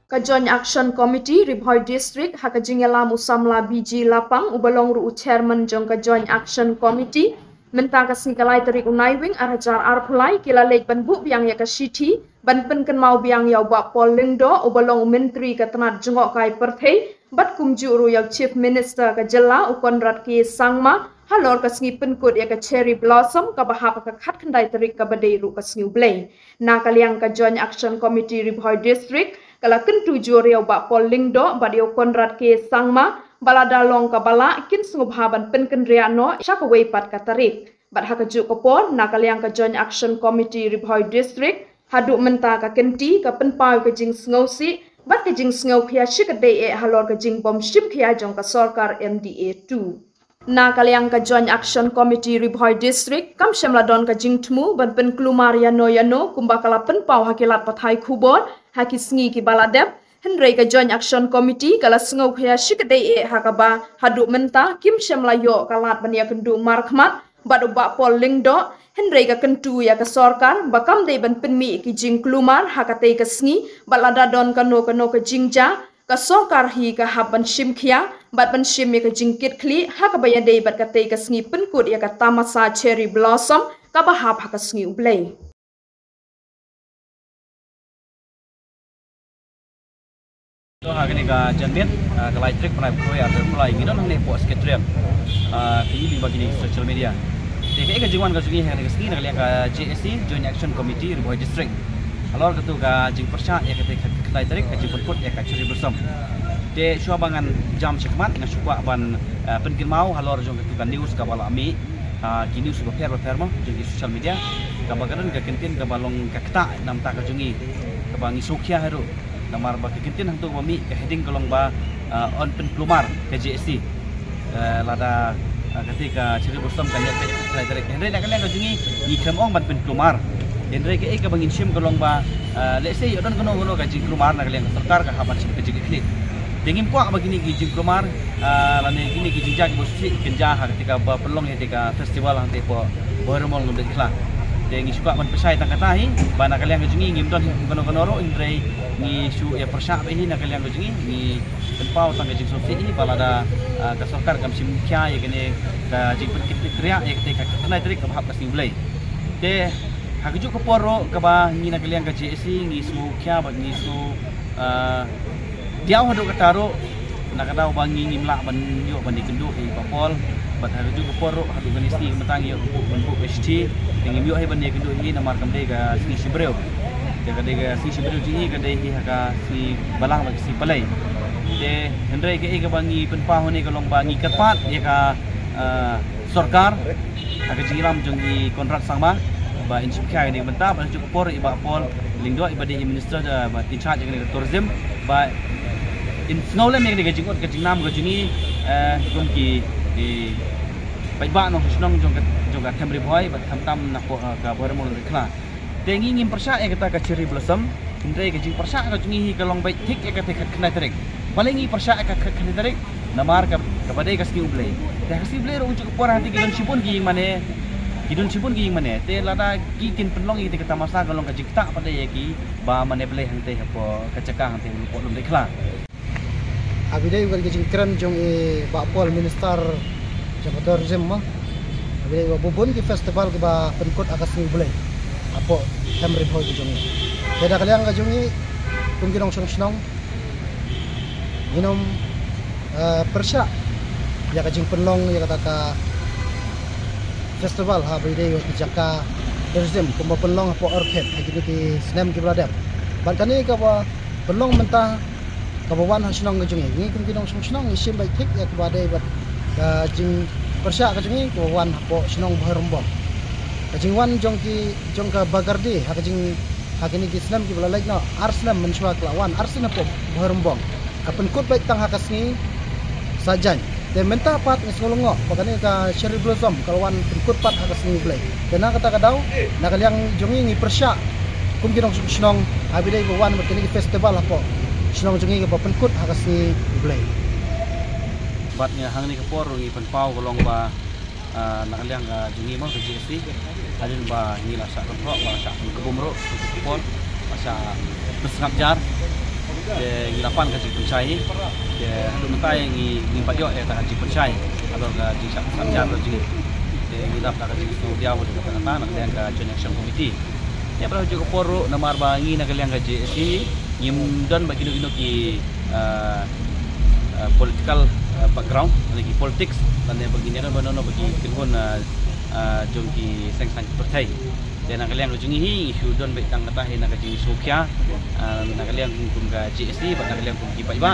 Ka Joint Action Committee Ribhoi District haka jingelam usamla BG lapang ubalong ru chairman jong ka Joint Action Committee menta ka snikalai tarik unaiwing arajar arpulai kila lek ban bu biang ya ka city ban pen kan mau biang ya ba pol lingdo ubalong menteri ka tanat jengok kai perthei bat kumju ru ya chief minister ka jela ukonrat ki sangma halor ka sngi penkut ya ka cherry blossom ka bahap ka khat khandai tarik ka badai ru ka sniu blay na kaliang ka Joint Action Committee Ribhoi District kala kentu juriau ba pol lingdo ba dio konrad ke sangma balada long ka bala kin sngubhaban penken riano shakaway pat katarik bat hakaju kopor nakaliang ka Joint Action Committee Ribhoi District hadu menta ka kenti ka penpau ka jing sngosi bat ka jing sngow khia shikade e halor ka jing bom ship khia jong ka sarkar MDA 2 na kaliang ka Joint Action Committee Ribhoi District kam shemladon ka jingtmu ban pen klumaria noyano kumbakala pen pau hakilat pathai khubor haki sngi ki baladep hendrei ka Joint Action Committee kala sngo khya shikdei e hakaba hadu menta kim shemlayo kalat bania kendu markhmat badu ba pol lingdo hendrei ka kentu ya ka sarkar bakam dei ban penmi ki jing klumar hakatei ka sngi balada don kano ka jingja ka sarkar hi ka haban shimkhia bat ban shim ka jingkit khli hakabaya dei bat katei ka sngi penkut ya ka tamasa cherry blossom ka bahap haka sngi ublei to hagani ka janmet ka electric pernah proy ada mulai nginon hang ne post ketriam ki li bagi social media te ka jingwan ka sugi hang ne ski na ka JSC Joint Action Committee Ribhoi District alor ka tu ka jing persya ya ka electric ka jing penkut ya ka cherry blossom te shuabangan jam sekmat na shukwa ban penkin mau halor jong ka news ka bala ami ki news ba fer mo jing social media ka bagaran ka kentin ka balong ka kta nam ta ka jungi ka bangi sukya haru namar ba kikintin hang tu mami ke heading kolong ba on pen plumar ke JSC lada ketika cherry blossom kan ya direct Henry nak kalian jungi ni kremong ban pen plumar Henry ke ka bangin sim kolong ba let's say odon kono ka jing plumar nak kalian sarkar ka haban sim ke jing ini dengin kuak begini ki jing plumar lane kini ki jingjak bosi kenja ketika ba pelong ketika festival hang te po bermol ngom dekla dengi suka man pesai tang katahi bana kalian kejungi ngimdon kono ro indrei ni su ya persya behi nak kalian kejungi ni tempau tang kejing sofi ini balada ka sarkar kam sim kya ya kene ka jing penkit kriya ya ketika kenai trik ka bahap kasni ulai te hakuju ko poro ka ba ni nak kalian ka JSC ni su kya ba ni su diaw hadu kataro nak kadau bangi ngimla ban yo ban dikendu i papol bat hakuju ko poro hadu ganisti metangi yo bentuk ST dengan biok hai benda kenduk ini namar kamde ga si sibreu de ga si sibreu ji ga de ha si balang bagi si palai de hendrai ke ga bangi penpa hone ga long bangi katpat ya ka sarkar aga jiram jongi kontrak sangma ba inchip khai ni menta ba ju por iba pol lingdo iba de minister ba in charge ga tourism ba in snowle me ga jingot ga jingnam ga jini ki baik ba no snong jong temri boy bat tam na ko ka bermul rekla tengi ngim persya e kata ka cherry blossom indre ke jing persya ka jungi ka long baik tik e kata kena tarik palingi persya ka kena tarik namar ka badai ka ski ublei te ski ublei ro ujuk por hati gidon sipun gi mane te lada ki kin penlong i te kata masa ka long ka jikta pada ye ki ba mane blei hang te po kacaka hang te po lum rekla abidai ugal ke jing kran jong e ba pol minister Jabator Zimma abidai wa bubun ki festival ke ba penkut akas ni bulai apo Ribhoi ke jongi beda kalian ka jongi kum kinong snong minum persya ya ka jing penlong ya kata ka festival ha abidai wa jaka tourism kum penlong apo orchid agini ki snem ki bradap balkani ka ba penlong mentah kabawan snong ke jongi ni kum kinong snong isim baik tik ya ke badai bat jing persya ka jingi ko wan po sinong bharombong ka jingwan jong ka bagardi ha ka jing ha kini ki islam ki balalai no arslam menshwa klawan arsna po bharombong ka penkut baik tang ha kasni sajan te menta pat ngolongo pakane ka cherry blossom kalwan penkut pat ha kasni blai dana kata kadau na kaliang jongi ni persya kum kinong sinong abidai ko wan kini ki festival po sinong jongi ka penkut ha kasni blai batnya hang ni kapor ngi penpau kolong ba nak liang jungi mo ke JSC adin ba ni la sa ro ba sa kebum ro kapor masa pesngap jar ngirapan ka Punchai hadu mentai ngi payo ta Punchai atau ka ji samjam ro ji ngirap ta ka ji so dia wud ka ta nak yang ka joint action committee ya pra jo poru namar bangi nak yang ka JSC ngim don bagi no ki political background lagi politics dan yang begini kan banono bagi kinhun jong ki seng-seng partai dan nak liang rujung hi isu don baik tang kata nak ji sukya nak liang kum ka JSC nak liang kum ki ba